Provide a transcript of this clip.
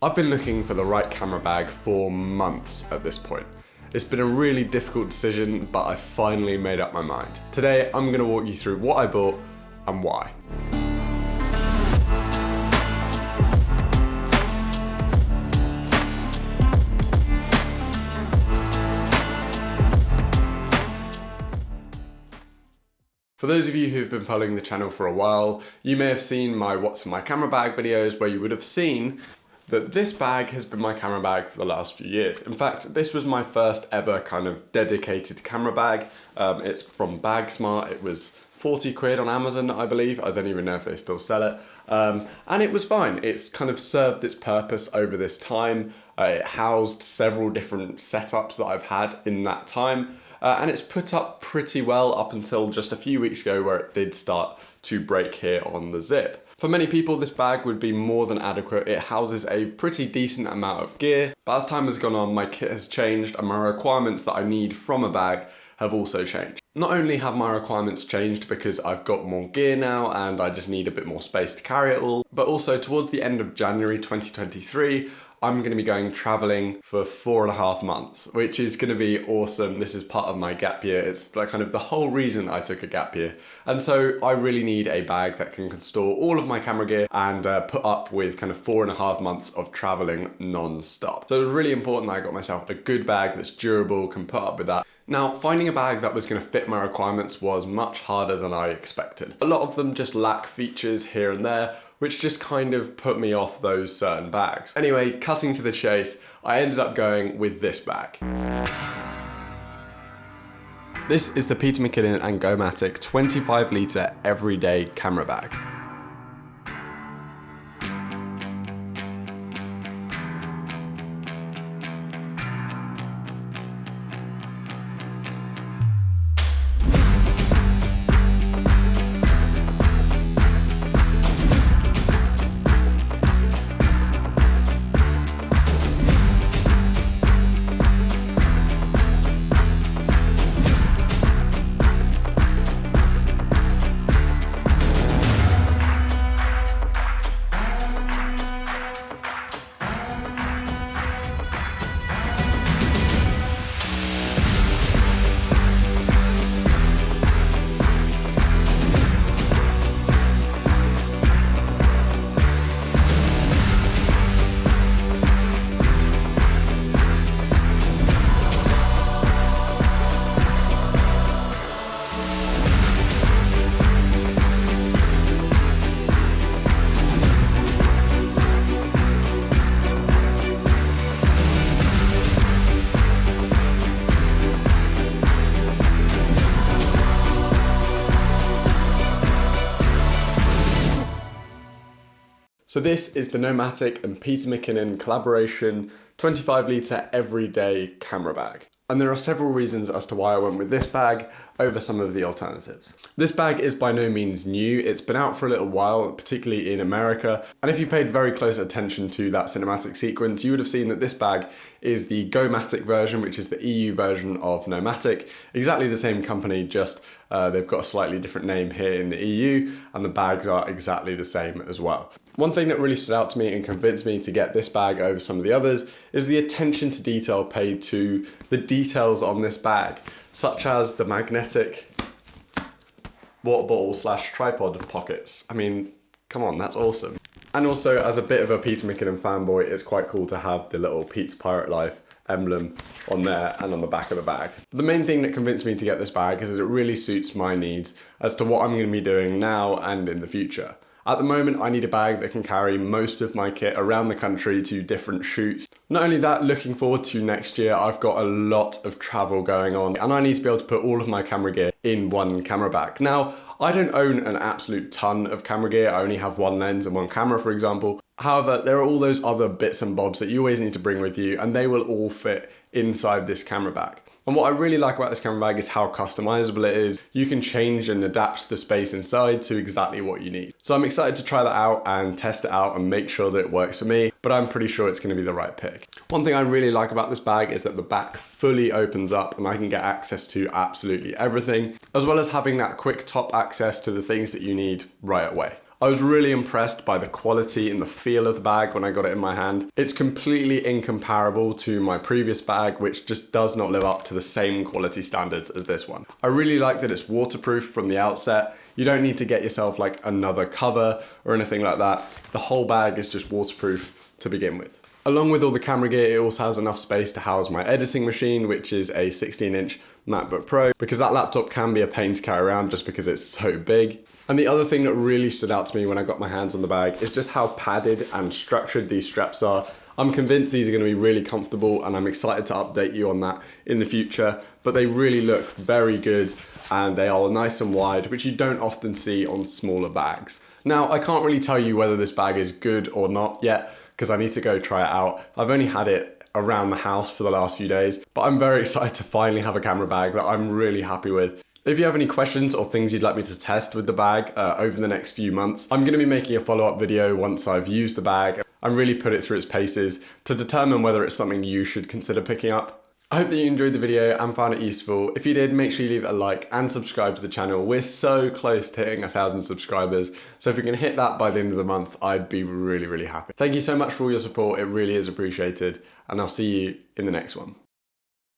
I've been looking for the right camera bag for months at this point. It's been a really difficult decision, but I finally made up my mind. Today, I'm gonna walk you through what I bought and why. For those of you who've been following the channel for a while, you may have seen my what's in my camera bag videos where you would have seen that this bag has been my camera bag for the last few years. In fact, this was my first ever kind of dedicated camera bag. It's from BagSmart. It was 40 quid on Amazon, I believe. I don't even know if they still sell it. And it was fine. It's kind of served its purpose over this time. It housed several different setups that I've had in that time. And it's put up pretty well up until just a few weeks ago where it did start to break here on the zip. For many people, this bag would be more than adequate. It houses a pretty decent amount of gear, but as time has gone on, my kit has changed and my requirements that I need from a bag have also changed. Not only have my requirements changed because I've got more gear now and I just need a bit more space to carry it all, but also towards the end of January 2023, I'm going to be going traveling for 4.5 months, which is going to be awesome. This is part of my gap year. It's like kind of the whole reason I took a gap year. And so I really need a bag that can store all of my camera gear and put up with kind of 4.5 months of traveling non-stop. So it was really important that I got myself a good bag that's durable, can put up with that. Now, finding a bag that was going to fit my requirements was much harder than I expected. A lot of them just lack features here and there, which just kind of put me off those certain bags. Anyway, cutting to the chase, I ended up going with this bag. This is the Peter McKinnon and Gomatic 25 litre everyday camera bag. So this is the Nomatic and Peter McKinnon collaboration 25 litre everyday camera bag. And there are several reasons as to why I went with this bag over some of the alternatives. This bag is by no means new. It's been out for a little while, particularly in America. And if you paid very close attention to that cinematic sequence, you would have seen that this bag is the Gomatic version, which is the EU version of Nomatic. Exactly the same company, just they've got a slightly different name here in the EU, and the bags are exactly the same as well. One thing that really stood out to me and convinced me to get this bag over some of the others is the attention to detail paid to the details on this bag, such as the magnetic water bottle / tripod pockets. I mean, come on, that's awesome. And also, as a bit of a Peter McKinnon fanboy, it's quite cool to have the little Pete's Pirate Life emblem on there and on the back of the bag. The main thing that convinced me to get this bag is that it really suits my needs as to what I'm going to be doing now and in the future. At the moment, I need a bag that can carry most of my kit around the country to different shoots. Not only that, looking forward to next year, I've got a lot of travel going on and I need to be able to put all of my camera gear in one camera bag. Now, I don't own an absolute ton of camera gear. I only have one lens and one camera, for example. However, there are all those other bits and bobs that you always need to bring with you, and they will all fit inside this camera bag. And what I really like about this camera bag is how customizable it is. You can change and adapt the space inside to exactly what you need. So I'm excited to try that out and test it out and make sure that it works for me, but I'm pretty sure it's going to be the right pick. One thing I really like about this bag is that the back fully opens up and I can get access to absolutely everything, as well as having that quick top access to the things that you need right away. I was really impressed by the quality and the feel of the bag when I got it in my hand. It's completely incomparable to my previous bag, which just does not live up to the same quality standards as this one. I really like that it's waterproof from the outset. You don't need to get yourself like another cover or anything like that. The whole bag is just waterproof to begin with. Along with all the camera gear, it also has enough space to house my editing machine, which is a 16-inch MacBook Pro, because that laptop can be a pain to carry around just because it's so big. And the other thing that really stood out to me when I got my hands on the bag is just how padded and structured these straps are. I'm convinced these are going to be really comfortable, and I'm excited to update you on that in the future, but they really look very good and they are nice and wide, which you don't often see on smaller bags. Now, I can't really tell you whether this bag is good or not yet, because I need to go try it out. I've only had it around the house for the last few days, but I'm very excited to finally have a camera bag that I'm really happy with. If you have any questions or things you'd like me to test with the bag over the next few months, I'm going to be making a follow-up video once I've used the bag and really put it through its paces to determine whether it's something you should consider picking up. I hope that you enjoyed the video and found it useful. If you did, make sure you leave it a like and subscribe to the channel. We're so close to hitting 1,000 subscribers, so if we can hit that by the end of the month, I'd be really, really happy. Thank you so much for all your support. It really is appreciated, and I'll see you in the next one.